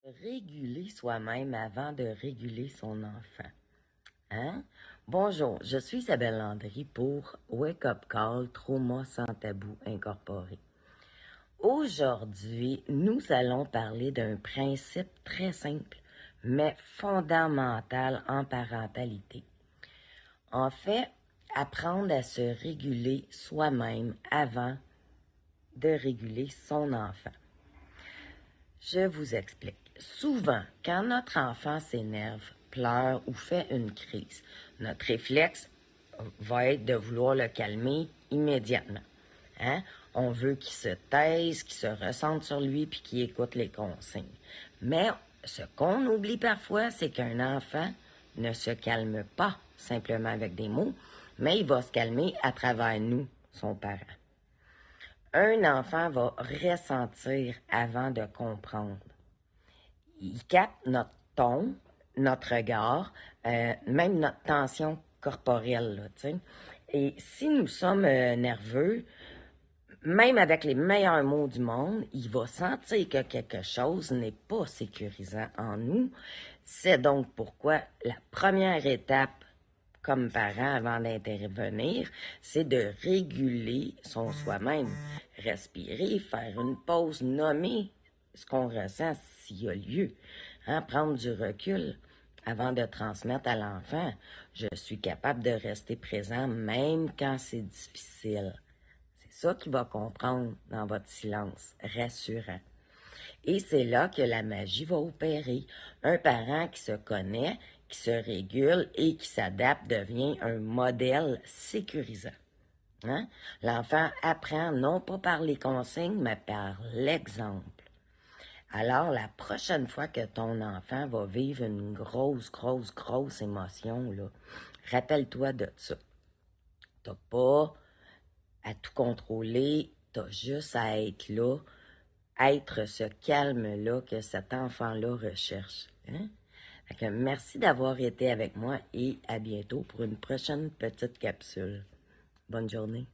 Réguler soi-même avant de réguler son enfant. Hein? Bonjour, je suis Isabelle Landry pour Wake Up Call Trauma sans tabou incorporé. Aujourd'hui, nous allons parler d'un principe très simple, mais fondamental en parentalité. En fait, apprendre à se réguler soi-même avant de réguler son enfant. Je vous explique. Souvent, quand notre enfant s'énerve, pleure ou fait une crise, notre réflexe va être de vouloir le calmer immédiatement. Hein? On veut qu'il se taise, qu'il se ressente sur lui puis qu'il écoute les consignes. Mais ce qu'on oublie parfois, c'est qu'un enfant ne se calme pas simplement avec des mots, mais il va se calmer à travers nous, son parent. Un enfant va ressentir avant de comprendre. Il capte notre ton, notre regard, même notre tension corporelle, là, tu sais. Et si nous sommes nerveux, même avec les meilleurs mots du monde, il va sentir que quelque chose n'est pas sécurisant en nous. C'est donc pourquoi la première étape comme parent avant d'intervenir, c'est de réguler son soi-même. Respirer, faire une pause, nommer ce qu'on ressent s'il y a lieu. Hein, prendre du recul avant de transmettre à l'enfant. Je suis capable de rester présent même quand c'est difficile. C'est ça qu'il va comprendre dans votre silence, rassurant. Et c'est là que la magie va opérer. Un parent qui se connaît, qui se régule et qui s'adapte devient un modèle sécurisant. Hein? L'enfant apprend non pas par les consignes, mais par l'exemple. Alors, la prochaine fois que ton enfant va vivre une grosse émotion, là, rappelle-toi de ça. T'as pas à tout contrôler, t'as juste à être là, être ce calme-là que cet enfant-là recherche. Hein? Fait que merci d'avoir été avec moi et à bientôt pour une prochaine petite capsule. Bonne journée.